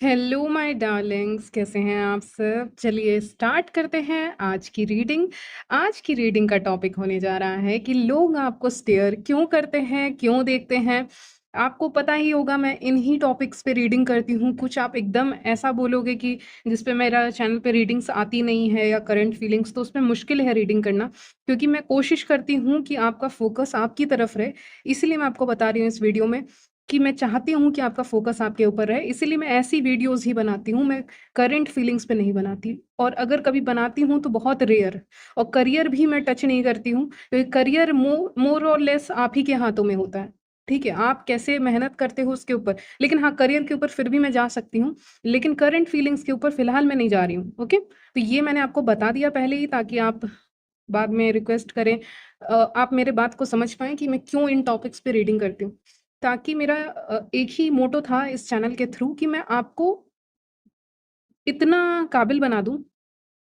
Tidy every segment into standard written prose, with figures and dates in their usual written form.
Hello my Darling's, कैसे हैं आप सब? चलिए स्टार्ट करते हैं आज की रीडिंग। आज की रीडिंग का टॉपिक होने जा रहा है कि लोग आपको स्टेयर क्यों करते हैं, क्यों देखते हैं। आपको पता ही होगा मैं इन्हीं टॉपिक्स पे रीडिंग करती हूँ। कुछ आप एकदम ऐसा बोलोगे कि जिस पे मेरा चैनल पे रीडिंग्स आती नहीं है या करंट फीलिंग्स, तो उसमें मुश्किल है रीडिंग करना, क्योंकि मैं कोशिश करती हूँ कि आपका फोकस आपकी तरफ रहे। इसलिए मैं आपको बता रही हूँ इस वीडियो में कि मैं चाहती हूँ कि आपका फ़ोकस आपके ऊपर रहे, इसीलिए मैं ऐसी वीडियोज़ ही बनाती हूँ, मैं करंट फीलिंग्स पे नहीं बनाती। और अगर कभी बनाती हूँ तो बहुत रेयर। और करियर भी मैं टच नहीं करती हूँ, क्योंकि करियर मोर और लेस आप ही के हाथों में होता है, ठीक है? आप कैसे मेहनत करते हो उसके ऊपर। लेकिन हाँ, करियर के ऊपर फिर भी मैं जा सकती हूँ, लेकिन करंट फीलिंग्स के ऊपर फ़िलहाल मैं नहीं जा रही हूँ, ओके? तो ये मैंने आपको बता दिया पहले ही, ताकि आप बाद में रिक्वेस्ट करें, आप मेरे बात को समझ पाएँ कि मैं क्यों इन टॉपिक्स पे रीडिंग करती हूँ। ताकि मेरा एक ही मोटो था इस चैनल के थ्रू कि मैं आपको इतना काबिल बना दूँ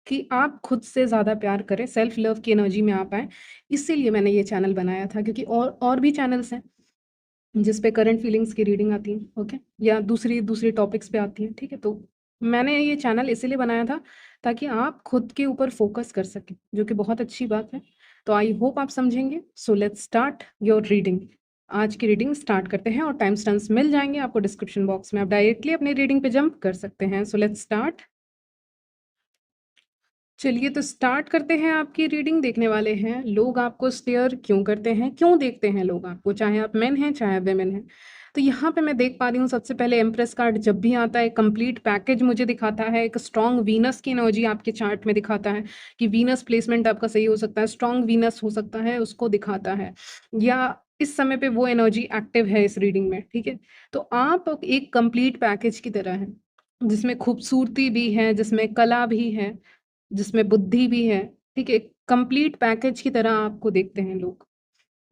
कि आप खुद से ज़्यादा प्यार करें, सेल्फ लव की एनर्जी में आ पाएँ। इसीलिए मैंने ये चैनल बनाया था, क्योंकि और भी चैनल्स हैं जिस पे करंट फीलिंग्स की रीडिंग आती है, ओके? या दूसरी दूसरी टॉपिक्स पे आती हैं, ठीक है? तो मैंने ये चैनल इसीलिए बनाया था ताकि आप खुद के ऊपर फ़ोकस कर सकें, जो कि बहुत अच्छी बात है। तो आई होप आप समझेंगे। So let's start your reading. आज की रीडिंग स्टार्ट करते हैं और टाइम स्टैम्प्स मिल जाएँगे आपको डिस्क्रिप्शन बॉक्स में। आप डायरेक्टली अपनी रीडिंग पे जंप कर सकते हैं। So let's start. चलिए तो स्टार्ट करते हैं आपकी रीडिंग। देखने वाले हैं लोग आपको स्टेयर क्यों करते हैं, क्यों देखते हैं लोग आपको, चाहे आप मेन हैं चाहे वेमेन हैं। तो यहाँ पे मैं देख पा रही हूँ सबसे पहले एम्प्रेस कार्ड जब भी आता है कंप्लीट पैकेज मुझे दिखाता है। एक स्ट्रॉन्ग वीनस की एनर्जी आपके चार्ट में दिखाता है कि वीनस प्लेसमेंट आपका सही हो सकता है, स्ट्रॉन्ग वीनस हो सकता है, उसको दिखाता है। या इस समय पे वो एनर्जी एक्टिव है इस रीडिंग में, ठीक है? तो आप एक कंप्लीट पैकेज की तरह है, जिसमें खूबसूरती भी है, जिसमें कला भी है, जिसमें बुद्धि भी है, ठीक है? कंप्लीट पैकेज की तरह आपको देखते हैं लोग।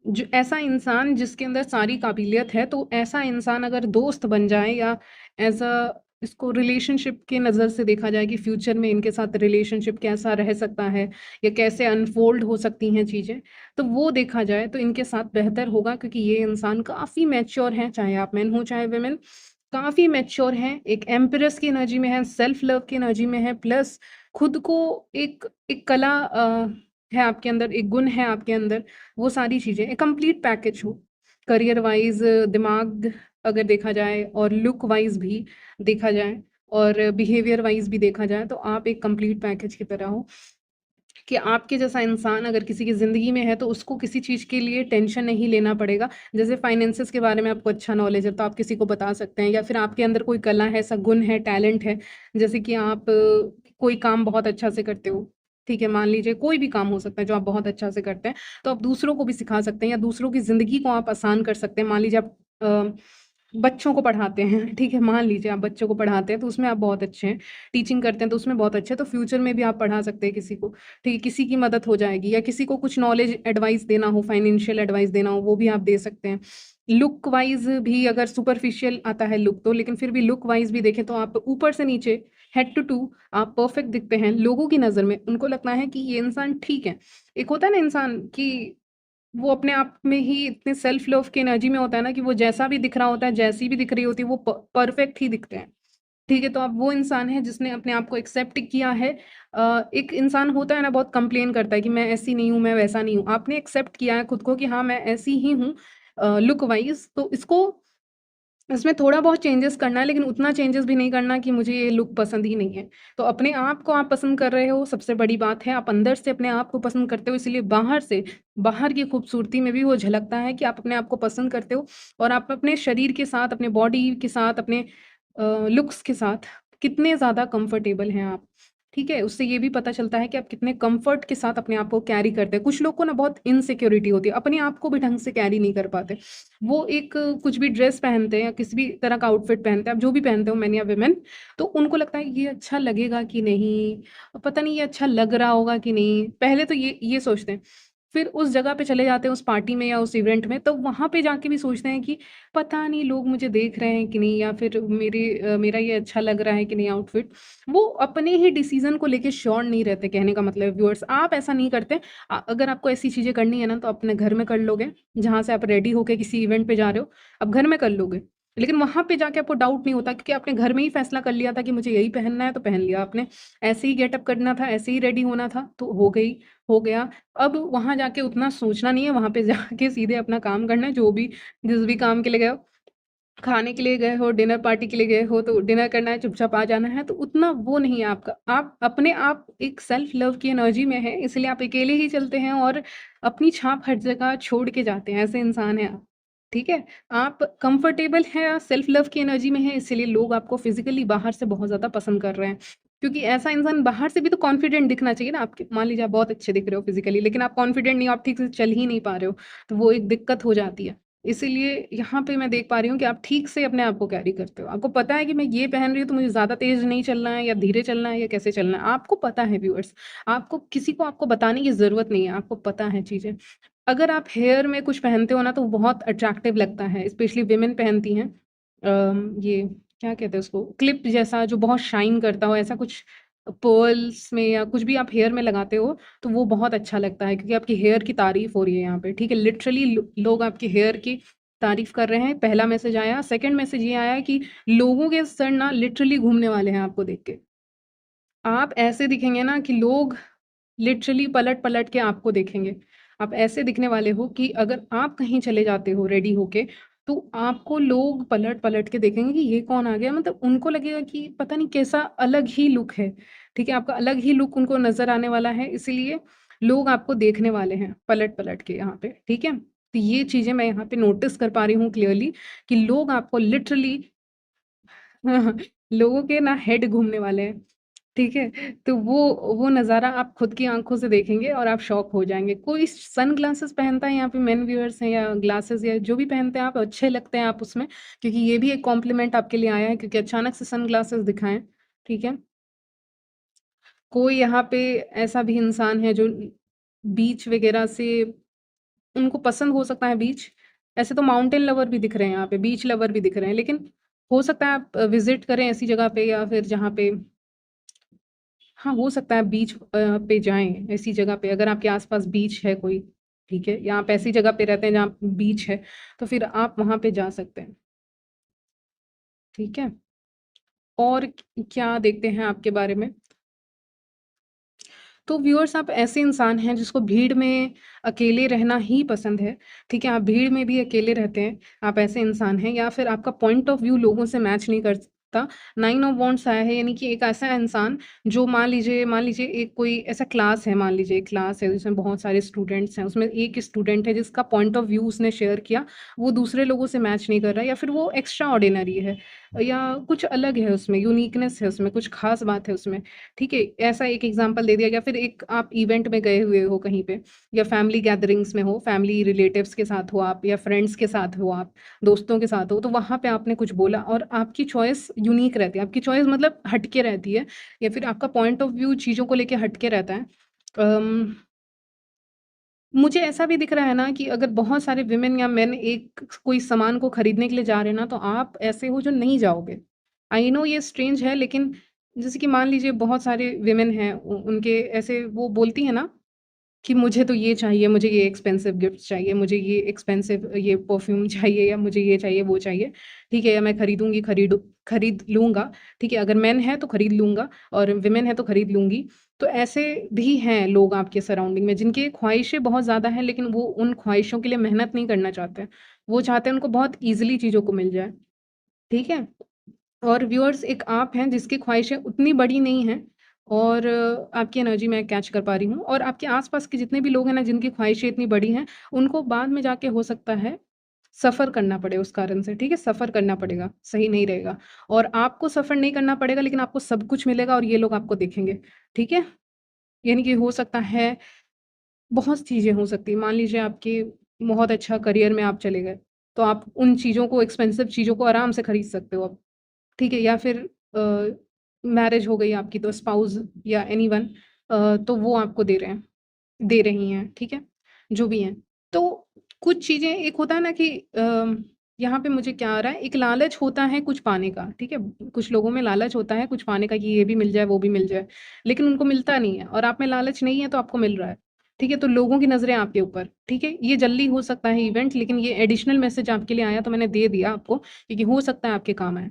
जो ऐसा इंसान जिसके अंदर सारी काबिलियत है, तो ऐसा इंसान अगर दोस्त बन जाए या एज़ अ इसको रिलेशनशिप की नज़र से देखा जाए कि फ्यूचर में इनके साथ रिलेशनशिप कैसा रह सकता है या कैसे अनफ़ोल्ड हो सकती हैं चीज़ें, तो वो देखा जाए तो इनके साथ बेहतर होगा, क्योंकि ये इंसान काफ़ी मैच्योर हैं, चाहे आप मेन हो चाहे वुमेन, काफ़ी मैच्योर हैं, एक एम्प्रेस की एनर्जी में है, सेल्फ लव की एनर्जी में है, प्लस खुद को एक एक कला है आपके अंदर, एक गुण है आपके अंदर, वो सारी चीज़ें एक कंप्लीट पैकेज हो। करियर वाइज़, दिमाग अगर देखा जाए और लुक वाइज़ भी देखा जाए और बिहेवियर वाइज़ भी देखा जाए, तो आप एक कंप्लीट पैकेज की तरह हो। कि आपके जैसा इंसान अगर किसी की ज़िंदगी में है तो उसको किसी चीज़ के लिए टेंशन नहीं लेना पड़ेगा। जैसे फाइनेंसेस के बारे में आपको अच्छा नॉलेज है तो आप किसी को बता सकते हैं, या फिर आपके अंदर कोई कला है, ऐसा गुण है, टैलेंट है, जैसे कि आप कोई काम बहुत अच्छा से करते हो, ठीक है? मान लीजिए कोई भी काम हो सकता है जो आप बहुत अच्छा से करते हैं, तो आप दूसरों को भी सिखा सकते हैं या दूसरों की ज़िंदगी को आप आसान कर सकते हैं। मान लीजिए आप बच्चों को पढ़ाते हैं, ठीक है? मान लीजिए आप बच्चों को पढ़ाते हैं तो उसमें आप बहुत अच्छे हैं, टीचिंग करते हैं तो उसमें बहुत अच्छे हैं, तो फ्यूचर में भी आप पढ़ा सकते हैं किसी को, ठीक है? किसी की मदद हो जाएगी, या किसी को कुछ नॉलेज एडवाइस देना हो, फाइनेंशियल एडवाइस देना हो, वो भी आप दे सकते हैं। लुक वाइज़ भी अगर सुपरफिशियल आता है लुक तो, लेकिन फिर भी लुक वाइज़ भी देखें तो आप ऊपर से नीचे, हेड टू टू आप परफेक्ट दिखते हैं लोगों की नज़र में। उनको लगता है कि ये इंसान ठीक है। एक होता है ना इंसान कि वो अपने आप में ही इतने सेल्फ लव की एनर्जी में होता है ना कि वो जैसा भी दिख रहा होता है, जैसी भी दिख रही होती है, वो परफेक्ट ही दिखते हैं। ठीक है? तो अब वो इंसान है जिसने अपने आप को एक्सेप्ट किया है। एक इंसान होता है ना बहुत कंप्लेन करता है कि मैं ऐसी नहीं हूँ, मैं वैसा नहीं हूँ। आपने एक्सेप्ट किया है खुद को कि हाँ, मैं ऐसी ही हूँ लुक वाइज़, तो इसमें थोड़ा बहुत चेंजेस करना है, लेकिन उतना चेंजेस भी नहीं करना कि मुझे ये लुक पसंद ही नहीं है। तो अपने आप को आप पसंद कर रहे हो, सबसे बड़ी बात है। आप अंदर से अपने आप को पसंद करते हो, इसीलिए बाहर की खूबसूरती में भी वो झलकता है कि आप अपने आप को पसंद करते हो और आप अपने शरीर के साथ, अपने बॉडी के साथ, अपने लुक्स के साथ कितने ज़्यादा कंफर्टेबल हैं आप, ठीक है? उससे ये भी पता चलता है कि आप कितने कंफर्ट के साथ अपने आप को कैरी करते हैं। कुछ लोग को ना बहुत इनसिक्योरिटी होती है, अपने आप को भी ढंग से कैरी नहीं कर पाते। वो एक कुछ भी ड्रेस पहनते हैं या किसी भी तरह का आउटफिट पहनते हैं, आप जो भी पहनते हो मेन या वुमेन, तो उनको लगता है ये अच्छा लगेगा कि नहीं, पता नहीं ये अच्छा लग रहा होगा कि नहीं। पहले तो ये सोचते हैं, फिर उस जगह पे चले जाते हैं उस पार्टी में या उस इवेंट में, तो वहाँ पे जाके भी सोचते हैं कि पता नहीं लोग मुझे देख रहे हैं कि नहीं, या फिर मेरा ये अच्छा लग रहा है कि नहीं आउटफिट। वो अपने ही डिसीज़न को लेके श्योर नहीं रहते, कहने का मतलब है व्यूअर्स, आप ऐसा नहीं करते। अगर आपको ऐसी चीज़ें करनी है ना तो अपने घर में कर लोगे, जहाँ से आप रेडी होके किसी इवेंट पे जा रहे हो, आप घर में कर लोगे। लेकिन वहाँ पे जाके आपको डाउट नहीं होता क्योंकि आपने घर में ही फैसला कर लिया था कि मुझे यही पहनना है तो पहन लिया आपने। ऐसे ही गेटअप करना था, ऐसे ही रेडी होना था तो हो गया। अब वहाँ जाके उतना सोचना नहीं है, वहाँ पे जाके सीधे अपना काम करना है, जो भी जिस भी काम के लिए गए हो। खाने के लिए गए हो, डिनर पार्टी के लिए गए हो तो डिनर करना है, चुपचाप आ जाना है, तो उतना वो नहीं है आपका। आप अपने आप एक सेल्फ लव की एनर्जी में हैं, इसलिए आप अकेले ही चलते हैं और अपनी छाप हर जगह छोड़ के जाते हैं, ऐसे इंसान हैं आप। ठीक है? आप कंफर्टेबल हैं, सेल्फ लव की एनर्जी में हैं, इसलिए लोग आपको फिज़िकली बाहर से बहुत ज़्यादा पसंद कर रहे हैं। क्योंकि ऐसा इंसान बाहर से भी तो कॉन्फिडेंट दिखना चाहिए ना आपके। मान लीजिए आप बहुत अच्छे दिख रहे हो फिज़िकली, लेकिन आप कॉन्फिडेंट नहीं हो, आप ठीक से चल ही नहीं पा रहे हो, तो वो एक दिक्कत हो जाती है। इसीलिए यहाँ पे मैं देख पा रही हूँ कि आप ठीक से अपने आप को कैरी करते हो। आपको पता है कि मैं ये पहन रही हूँ तो मुझे ज़्यादा तेज़ नहीं चलना है या धीरे चलना है या कैसे चलना है। आपको पता है व्यूअर्स, आपको किसी को आपको बताने की ज़रूरत नहीं है, आपको पता है चीज़ें। अगर आप हेयर में कुछ पहनते हो ना तो बहुत अट्रैक्टिव लगता है, स्पेशली वुमेन पहनती हैं। ये क्या कहते हैं उसको, क्लिप जैसा जो बहुत शाइन करता हो, ऐसा कुछ पर्ल्स में या कुछ भी आप हेयर में लगाते हो तो वो बहुत अच्छा लगता है क्योंकि आपकी हेयर की तारीफ हो रही है यहाँ पे, ठीक है? लिटरली लोग आपकी हेयर की तारीफ कर रहे हैं। पहला मैसेज आया, सेकंड मैसेज ये आया कि लोगों के सर ना लिटरली घूमने वाले हैं आपको देख के। आप ऐसे दिखेंगे ना कि लोग लिटरली पलट-पलट के आपको देखेंगे। आप ऐसे दिखने वाले हो कि अगर आप कहीं चले जाते हो रेडी होके, तो आपको लोग पलट-पलट के देखेंगे कि ये कौन आ गया? मतलब उनको लगेगा कि पता नहीं कैसा अलग ही लुक है, ठीक है? आपका अलग ही लुक उनको नज़र आने वाला है, इसीलिए लोग आपको देखने वाले हैं पलट-पलट के यहाँ पे, ठीक है? तो ये चीज़ें मैं यहाँ पे नोटिस कर पा रही हूँ क्लियरली कि लोग आपको लिटरली लोगों के ना हेड घूमने वाले हैं। ठीक है? तो वो नज़ारा आप खुद की आँखों से देखेंगे और आप शॉक हो जाएँगे। कोई सनग्लासेस पहनता है यहाँ पे, मेन व्यूअर्स हैं या ग्लासेस या जो भी पहनते हैं आप, अच्छे लगते हैं आप उसमें, क्योंकि ये भी एक कॉम्प्लीमेंट आपके लिए आया है क्योंकि अचानक से सनग्लासेस दिखाएँ, ठीक है? कोई यहाँ पे ऐसा भी इंसान है जो बीच वग़ैरह से उनको पसंद हो सकता है बीच। ऐसे तो माउंटेन लवर भी दिख रहे हैं यहाँ पे, बीच लवर भी दिख रहे हैं, लेकिन हो सकता है आप विज़िट करें ऐसी जगह पे या फिर जहाँ पे हाँ, हो सकता है बीच पे जाएँ, ऐसी जगह पे अगर आपके आस-पास बीच है कोई, ठीक है? या आप ऐसी जगह पे रहते हैं जहाँ बीच है, तो फिर आप वहाँ पे जा सकते हैं, ठीक है? और क्या देखते हैं आपके बारे में? तो व्यूअर्स आप ऐसे इंसान हैं जिसको भीड़ में अकेले रहना ही पसंद है, ठीक है? आप भीड़ में भी अकेले रहते हैं, आप ऐसे इंसान हैं या फिर आपका पॉइंट ऑफ व्यू लोगों से मैच नहीं करता। 9 ऑफ वांड्स आया है यानी कि एक ऐसा इंसान जो मान लीजिए एक कोई ऐसा क्लास है, मान लीजिए एक क्लास है जिसमें बहुत सारे स्टूडेंट्स हैं, उसमें एक स्टूडेंट है जिसका पॉइंट ऑफ व्यू उसने शेयर किया, वो दूसरे लोगों से मैच नहीं कर रहा है या फिर वो एक्स्ट्रा ऑर्डिनरी है या कुछ अलग है उसमें, यूनिकनेस है उसमें, कुछ ख़ास बात है उसमें। ठीक है, ऐसा एक एग्जांपल दे दिया या फिर एक आप इवेंट में गए हुए हो कहीं पे या फैमिली गैदरिंग्स में हो, फैमिली रिलेटिव्स के साथ हो आप या फ्रेंड्स के साथ हो आप, दोस्तों के साथ हो, तो वहाँ पे आपने कुछ बोला और आपकी चॉइस यूनिक रहती है। आपकी चॉइस मतलब हटके रहती है या फिर आपका पॉइंट ऑफ व्यू चीज़ों को लेके हटके रहता है। अम, मुझे ऐसा भी दिख रहा है ना कि अगर बहुत सारे वुमेन या मेन एक कोई सामान को खरीदने के लिए जा रहे हैं ना, तो आप ऐसे हो जो नहीं जाओगे। आई नो ये स्ट्रेंज है लेकिन जैसे कि मान लीजिए बहुत सारे वुमेन हैं उनके ऐसे वो बोलती हैं ना कि मुझे तो ये चाहिए, मुझे ये एक्सपेंसिव गिफ्ट्स चाहिए, मुझे ये एक्सपेंसिव ये परफ्यूम चाहिए या मुझे ये चाहिए, वो चाहिए, ठीक है? या मैं खरीदूँगी, खरीद लूँगा, ठीक है? अगर मेन है तो खरीद लूँगा और वुमेन है तो खरीद लूँगी। तो ऐसे भी हैं लोग आपके सराउंडिंग में जिनकी ख्वाहिशें बहुत ज़्यादा हैं लेकिन वो उन ख्वाहिशों के लिए मेहनत नहीं करना चाहते हैं। वो चाहते हैं उनको बहुत ईज़िली चीज़ों को मिल जाए, ठीक है? और व्यूअर्स एक आप हैं जिसकी ख्वाहिशें उतनी बड़ी नहीं हैं और आपकी एनर्जी मैं कैच कर पा रही हूँ और आपके आस-पास के जितने भी लोग हैं ना जिनकी ख्वाहिशें इतनी बड़ी हैं, उनको बाद में जाके हो सकता है सफ़र करना पड़े उस कारण से, ठीक है? सफ़र करना पड़ेगा, सही नहीं रहेगा और आपको सफ़र नहीं करना पड़ेगा लेकिन आपको सब कुछ मिलेगा और ये लोग आपको देखेंगे, ठीक है? यानी कि हो सकता है बहुत चीज़ें हो सकती हैं। मान लीजिए आपके बहुत अच्छा करियर में आप चले गए, तो आप उन चीज़ों को एक्सपेंसिव चीज़ों को आराम से खरीद सकते हो अब। ठीक है? या फिर मैरिज हो गई आपकी तो स्पाउस या एनीवन तो वो आपको दे रहे हैं दे रही हैं, ठीक है? जो भी हैं। तो कुछ चीज़ें एक होता है ना कि यहाँ पे मुझे क्या आ रहा है, एक लालच होता है कुछ पाने का, ठीक है? कुछ लोगों में लालच होता है कुछ पाने का कि ये भी मिल जाए, वो भी मिल जाए, लेकिन उनको मिलता नहीं है और आप में लालच नहीं है तो आपको मिल रहा है। ठीक है? तो लोगों की नज़रें आपके ऊपर, ठीक है? ये जल्दी हो सकता है इवेंट, लेकिन ये एडिशनल मैसेज आपके लिए आया तो मैंने दे दिया आपको, क्योंकि हो सकता है आपके काम आए।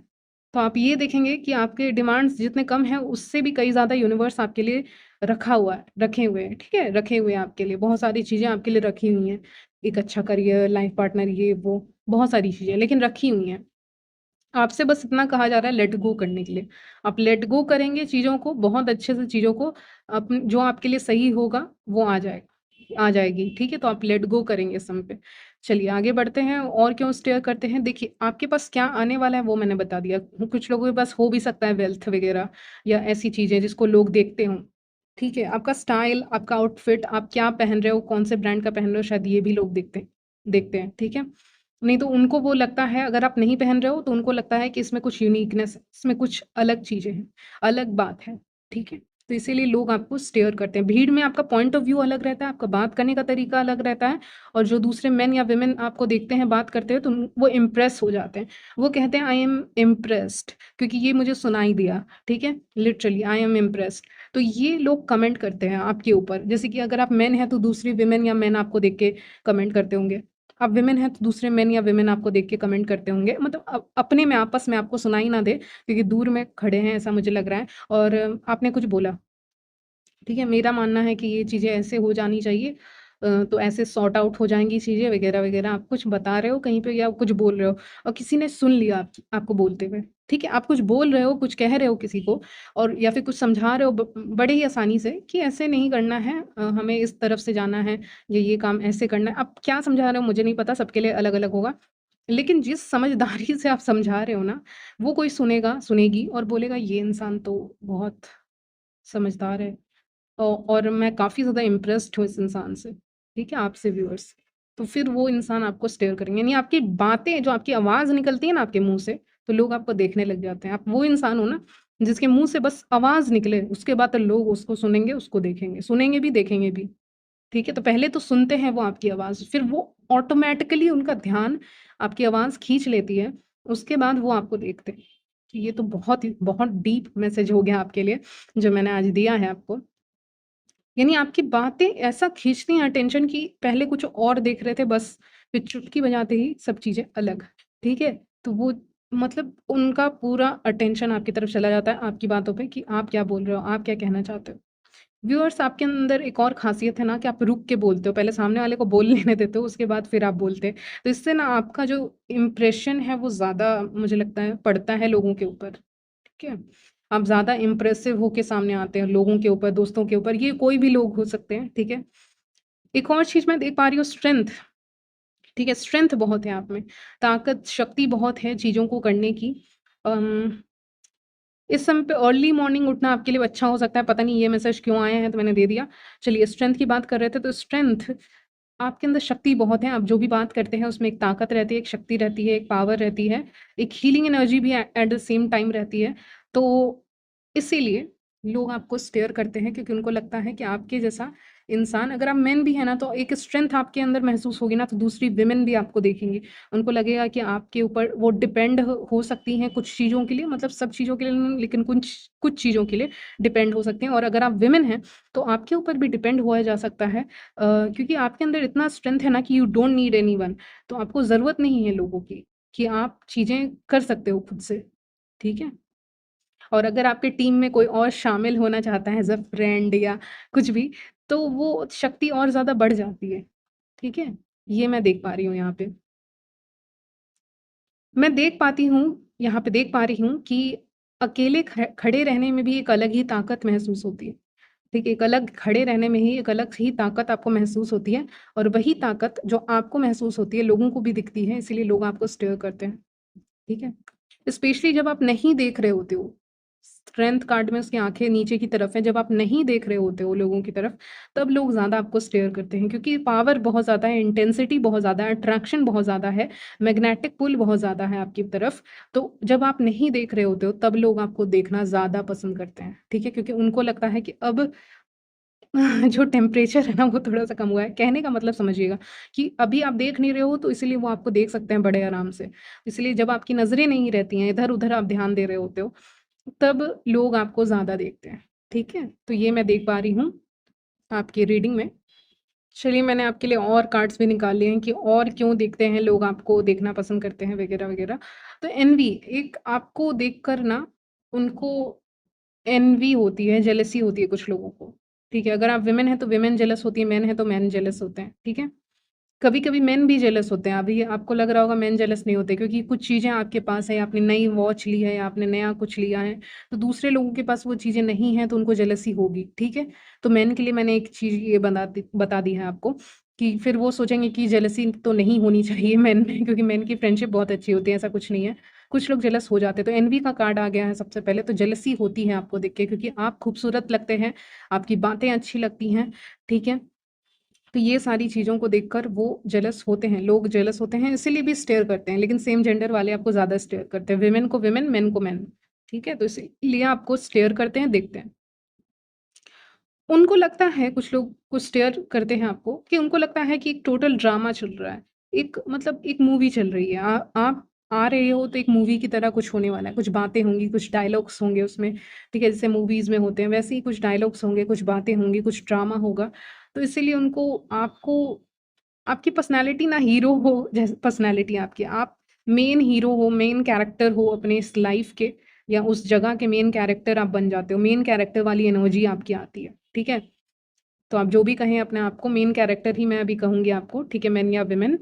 तो आप ये देखेंगे कि आपके डिमांड्स जितने कम हैं, उससे भी कई ज़्यादा यूनिवर्स आपके लिए रखा हुआ है, रखे हुए हैं, ठीक है? रखे हुए हैं आपके लिए, बहुत सारी चीज़ें आपके लिए रखी हुई हैं। एक अच्छा करियर, लाइफ पार्टनर, ये वो, बहुत सारी चीज़ें, लेकिन रखी हुई हैं। आपसे बस इतना कहा जा रहा है लेट गो करने के लिए। आप लेट गो करेंगे चीज़ों को, बहुत अच्छे से चीज़ों को, जो आपके लिए सही होगा, वो आ जाएगी, ठीक है? तो आप लेट गो करेंगे इस समय पे। चलिए आगे बढ़ते हैं, और क्यों स्टेयर करते हैं? देखिए, आपके पास क्या आने वाला है वो मैंने बता दिया। कुछ लोगों के पास हो भी सकता है वेल्थ वगैरह या ऐसी चीज़ें जिसको लोग देखते हों, ठीक है? आपका स्टाइल, आपका आउटफिट, आप क्या पहन रहे हो, कौन से ब्रांड का पहन रहे हो, शायद ये भी लोग देखते हैं, ठीक है? नहीं तो उनको वो लगता है, अगर आप नहीं पहन रहे हो तो उनको लगता है कि इसमें कुछ यूनिकनेस है, इसमें कुछ अलग चीज़ें हैं, अलग बात है, ठीक है? तो इसीलिए लोग आपको स्टेयर करते हैं। भीड़ में आपका पॉइंट ऑफ व्यू अलग रहता है, आपका बात करने का तरीका अलग रहता है, और जो दूसरे मेन या वुमेन आपको देखते हैं, बात करते हैं, तो वो इम्प्रेस हो जाते हैं। वो कहते हैं आई एम इम्प्रेस्ड, क्योंकि ये मुझे सुनाई दिया, ठीक है? Literally I am impressed. तो ये लोग कमेंट करते हैं आपके ऊपर, जैसे कि अगर आप मेन हैं तो दूसरी वुमेन या मेन आपको देख के कमेंट करते होंगे। आप विमेन हैं तो दूसरे मेन या विमेन आपको देख के कमेंट करते होंगे, मतलब अपने में आपस में आपको सुनाई ना दे, क्योंकि दूर में खड़े हैं ऐसा मुझे लग रहा है, और आपने कुछ बोला, ठीक है? मेरा मानना है कि ये चीज़ें ऐसे हो जानी चाहिए, तो ऐसे सॉर्ट आउट हो जाएँगी चीज़ें वगैरह-वगैरह। आप कुछ बता रहे हो कहीं पे या कुछ बोल रहे हो, और किसी ने सुन लिया आपको बोलते हुए, ठीक है? आप कुछ बोल रहे हो, कुछ कह रहे हो किसी को, और या फिर कुछ समझा रहे हो बड़े ही आसानी से कि ऐसे नहीं करना है, हमें इस तरफ से जाना है, ये काम ऐसे करना है। आप क्या समझा रहे हो मुझे नहीं पता, सबके लिए अलग-अलग होगा। लेकिन जिस समझदारी से आप समझा रहे हो ना, वो कोई सुनेगा, सुनेगी और बोलेगा ये इंसान तो बहुत समझदार है। और मैं काफ़ी ज़्यादा इम्प्रेस्ड हूँ इस इंसान से, ठीक है, आपसे व्यूअर्स। तो फिर वो इंसान आपको स्टेयर करेंगे, यानी आपकी बातें, जो आपकी आवाज़ निकलती है ना आपके मुँह से, तो लोग आपको देखने लग जाते हैं। आप वो इंसान हो ना, जिसके मुँह से बस आवाज़ निकले, उसके बाद तो लोग उसको सुनेंगे, उसको देखेंगे, सुनेंगे भी, देखेंगे भी, ठीक है? तो पहले तो सुनते हैं वो आपकी आवाज़, फिर वो ऑटोमैटिकली उनका ध्यान आपकी आवाज़ खींच लेती है, उसके बाद वो आपको देखते हैं। तो ये तो बहुत डीप मैसेज हो गया आपके लिए, जो मैंने आज दिया है आपको। यानी आपकी बातें ऐसा खींचती हैं अटेंशन कि पहले कुछ और देख रहे थे बस, फिर चुटकी बजाते ही सब चीज़ें अलग, ठीक है? तो वो, मतलब उनका पूरा अटेंशन आपकी तरफ चला जाता है आपकी बातों पे कि आप क्या बोल रहे हो, आप क्या कहना चाहते हो। व्यूअर्स, आपके अंदर एक और ख़ासियत है ना कि आप रुक के बोलते हो, पहले सामने वाले को बोल लेने देते हो, उसके बाद फिर आप बोलते हैं। तो इससे ना आपका जो इम्प्रेशन है वो ज़्यादा, मुझे लगता है, पड़ता है लोगों के ऊपर, ठीक है? आप ज़्यादा इम्प्रेसिव होके सामने आते हैं लोगों के ऊपर, दोस्तों के ऊपर, ये कोई भी लोग हो सकते हैं, ठीक है? एक और चीज़ मैं देख पा रही हूँ, स्ट्रेंथ, ठीक है? स्ट्रेंथ बहुत है आप में, ताकत, शक्ति बहुत है चीज़ों को करने की। अम, इस समय पे अर्ली मॉर्निंग उठना आपके लिए अच्छा हो सकता है, पता नहीं ये मैसेज क्यों आए हैं तो मैंने दे दिया। चलिए, स्ट्रेंथ की बात कर रहे थे, तो स्ट्रेंथ, आपके अंदर शक्ति बहुत है, आप जो भी बात करते हैं उसमें एक ताकत रहती है, एक शक्ति रहती है, एक पावर रहती है, एक हीलिंग एनर्जी भी एट द सेम टाइम रहती है। तो इसीलिए लोग आपको स्टेयर करते हैं, क्योंकि उनको लगता है कि आपके जैसा इंसान, अगर आप मेन भी है ना, तो एक स्ट्रेंथ आपके अंदर महसूस होगी ना, तो दूसरी विमेन भी आपको देखेंगी। उनको लगेगा कि आपके ऊपर वो डिपेंड हो सकती हैं कुछ चीज़ों के लिए, मतलब सब चीज़ों के लिए नहीं, लेकिन कुछ कुछ चीज़ों के लिए डिपेंड हो सकते हैं, और अगर आप विमेन हैं तो आपके ऊपर भी डिपेंड हुआ जा सकता है, क्योंकि आपके अंदर इतना स्ट्रेंथ है ना कि यू डोंट नीड एनीवन। तो आपको ज़रूरत नहीं है लोगों की, कि आप चीज़ें कर सकते हो खुद से, ठीक है? और अगर आपके टीम में कोई और शामिल होना चाहता है एज़ अ फ्रेंड या कुछ भी, तो वो शक्ति और ज़्यादा बढ़ जाती है, ठीक है? ये मैं देख पा रही हूँ यहाँ पे। मैं देख पाती हूँ, यहाँ पे देख पा रही हूँ कि अकेले खड़े रहने में भी एक अलग ही ताकत महसूस होती है। ठीक है? एक अलग खड़े रहने में ही एक अलग ही ताकत आपको महसूस होती है, और वही ताकत जो आपको महसूस होती है, लोगों को भी दिखती है, इसीलिए लोग आपको स्टेयर करते हैं। ठीक है? स्पेशली जब आप नहीं देख रहे होते हो, स्ट्रेंथ कार्ड में उसकी आँखें नीचे की तरफ है, जब आप नहीं देख रहे होते हो लोगों की तरफ, तब लोग ज़्यादा आपको स्टेयर करते हैं, क्योंकि पावर बहुत ज़्यादा है, इंटेंसिटी बहुत ज़्यादा है, अट्रैक्शन बहुत ज़्यादा है, मैग्नेटिक पुल बहुत ज़्यादा है आपकी तरफ। तो जब आप नहीं देख रहे होते हो, तब लोग आपको देखना ज़्यादा पसंद करते हैं, ठीक है? क्योंकि उनको लगता है कि अब जो टेम्परेचर है ना वो थोड़ा-सा कम हुआ है। कहने का मतलब समझिएगा कि अभी आप देख नहीं रहे हो, तो इसीलिए वो आपको देख सकते हैं बड़े आराम से। इसलिए जब आपकी नज़रें नहीं रहती हैं, इधर-उधर आप ध्यान दे रहे होते हो, तब लोग आपको ज़्यादा देखते हैं। ठीक है? तो ये मैं देख पा रही हूँ आपकी रीडिंग में। चलिए, मैंने आपके लिए और कार्ड्स भी निकाल लिए हैं कि और क्यों देखते हैं लोग आपको, देखना पसंद करते हैं वगैरह-वगैरह। तो एन्वी एक आपको देखकर ना उनको एन्वी होती है, जेलसी होती है कुछ लोगों को, ठीक है? अगर आप वुमेन हैं तो वुमेन जेलस होती है, मेन है तो मेन जेलस होते हैं, ठीक है? कभी-कभी मेन भी जेलस होते हैं। अभी आपको लग रहा होगा मेन जेलस नहीं होते क्योंकि कुछ चीज़ें आपके पास है, आपने नई वॉच ली है या आपने नया कुछ लिया है, तो दूसरे लोगों के पास वो चीज़ें नहीं हैं, तो उनको जेलसी होगी, ठीक है? तो मेन के लिए मैंने एक चीज़ ये बता दी है आपको कि फिर वो सोचेंगे कि जेलसी तो नहीं होनी चाहिए मेन में क्योंकि मेन की फ्रेंडशिप बहुत अच्छी होती है, ऐसा कुछ नहीं है। कुछ लोग जेलस हो जाते हैं, तो एनवी का कार्ड आ गया है सबसे पहले, तो जेलसी होती है आपको देख के क्योंकि आप खूबसूरत लगते हैं, आपकी बातें अच्छी लगती हैं, ठीक है? तो ये सारी चीज़ों को देखकर वो जेलस होते हैं, लोग जेलस होते हैं, इसीलिए भी स्टेयर करते हैं, लेकिन सेम जेंडर वाले आपको ज़्यादा स्टेयर करते हैं, वुमेन को वुमेन, मेन को मेन, ठीक है? तो इसीलिए आपको स्टेयर करते हैं, देखते हैं। उनको लगता है कुछ लोग कुछ स्टेयर करते हैं आपको कि उनको लगता है कि एक टोटल ड्रामा चल रहा है। एक मतलब एक मूवी चल रही है। आप आ रहे हो तो एक मूवी की तरह कुछ होने वाला है। कुछ बातें होंगी, कुछ डायलॉग्स होंगे उसमें, ठीक है? जैसे मूवीज़ में होते हैं वैसे ही कुछ डायलॉग्स होंगे, कुछ बातें होंगी, कुछ ड्रामा होगा। तो इसीलिए उनको आपको आपकी पर्सनैलिटी ना हीरो हो जैसे पर्सनैलिटी आपकी, आप मेन हीरो हो, मेन कैरेक्टर हो अपने इस लाइफ़ के या उस जगह के मेन कैरेक्टर आप बन जाते हो। मेन कैरेक्टर वाली एनर्जी आपकी आती है, ठीक है? तो आप जो भी कहें अपने आप को मेन कैरेक्टर ही मैं अभी कहूँगी आपको, ठीक है? मेन या वुमेन।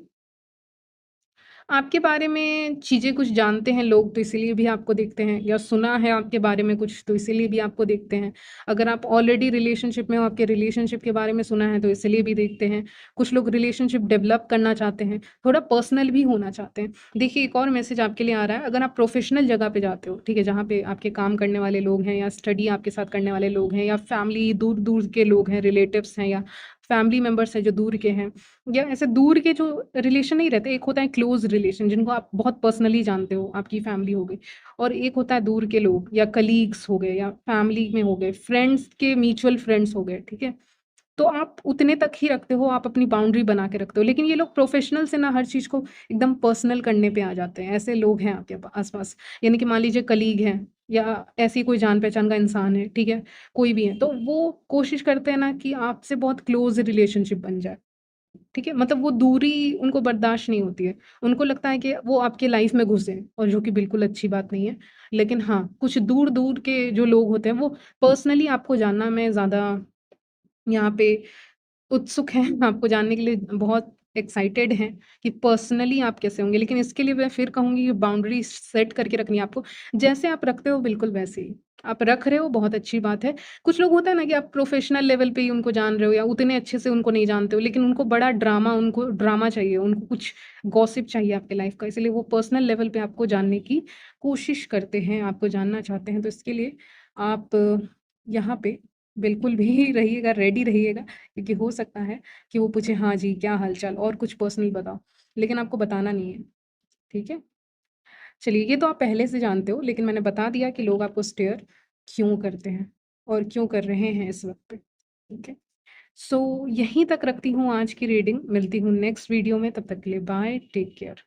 आपके बारे में चीज़ें कुछ जानते हैं लोग तो इसीलिए भी आपको देखते हैं या सुना है आपके बारे में कुछ तो इसीलिए भी आपको देखते हैं। अगर आप ऑलरेडी रिलेशनशिप में हो, आपके रिलेशनशिप के बारे में सुना है तो इसलिए भी देखते हैं। कुछ लोग रिलेशनशिप डेवलप करना चाहते हैं, थोड़ा पर्सनल भी होना चाहते हैं। देखिए एक और मैसेज आपके लिए आ रहा है, अगर आप प्रोफ़ेशनल जगह पे जाते हो, ठीक है? जहाँ पे आपके काम करने वाले लोग हैं या स्टडी आपके साथ करने वाले लोग हैं या फैमिली दूर-दूर के लोग हैं, रिलेटिव्स हैं या फैमिली मेंबर्स हैं जो दूर के हैं या ऐसे दूर के जो रिलेशन नहीं रहते, एक होता है क्लोज़ रिलेशन जिनको आप बहुत पर्सनली जानते हो, आपकी फैमिली हो गई और एक होता है दूर के लोग या कलीग्स हो गए या फैमिली में हो गए, फ्रेंड्स के म्यूचुअल फ्रेंड्स हो गए, ठीक है? तो आप उतने तक ही रखते हो, आप अपनी बाउंड्री बना के रखते हो। लेकिन ये लोग प्रोफ़ेशनल से ना हर चीज़ को एकदम पर्सनल करने पे आ जाते हैं, ऐसे लोग हैं आपके आस-पास। यानी कि मान लीजिए कलीग हैं या ऐसी कोई जान-पहचान का इंसान है, ठीक है? कोई भी है, तो वो कोशिश करते हैं ना कि आपसे बहुत क्लोज़ रिलेशनशिप बन जाए। ठीक है? मतलब वो दूरी उनको बर्दाश्त नहीं होती है। उनको लगता है कि वो आपके लाइफ़ में घुसे और जो कि बिल्कुल अच्छी बात नहीं है। लेकिन हाँ, कुछ दूर-दूर के जो लोग होते हैं वो पर्सनली आपको जानना में ज़्यादा यहाँ पे उत्सुक हैं आपको जानने के लिए बहुत एक्साइटेड हैं कि पर्सनली आप कैसे होंगे। लेकिन इसके लिए मैं फिर कहूँगी कि बाउंड्री सेट करके रखनी है आपको। जैसे आप रखते हो बिल्कुल वैसे ही। आप रख रहे हो बहुत अच्छी बात है। कुछ लोग होता है ना कि आप प्रोफ़ेशनल लेवल पे ही उनको जान रहे हो या उतने अच्छे से उनको नहीं जानते हो, लेकिन उनको बड़ा ड्रामा उनको ड्रामा चाहिए, उनको कुछ गॉसिप चाहिए आपके लाइफ़ का। इसलिए वो पर्सनल लेवल पे आपको जानने की कोशिश करते हैं, आपको जानना चाहते हैं। तो इसके लिए आप यहाँ पे बिल्कुल भी रहिएगा, रेडी रहिएगा क्योंकि हो सकता है कि वो पूछे हाँ जी, क्या हाल-चाल और कुछ पर्सनल बताओ, लेकिन आपको बताना नहीं है, ठीक है? चलिए ये तो आप पहले से जानते हो लेकिन मैंने बता दिया कि लोग आपको स्टेयर क्यों करते हैं और क्यों कर रहे हैं इस वक़्त पे, ठीक है? सो यहीं तक रखती हूँ आज की रीडिंग, मिलती हूँ नेक्स्ट वीडियो में, तब तक के लिए बाय, टेक केयर।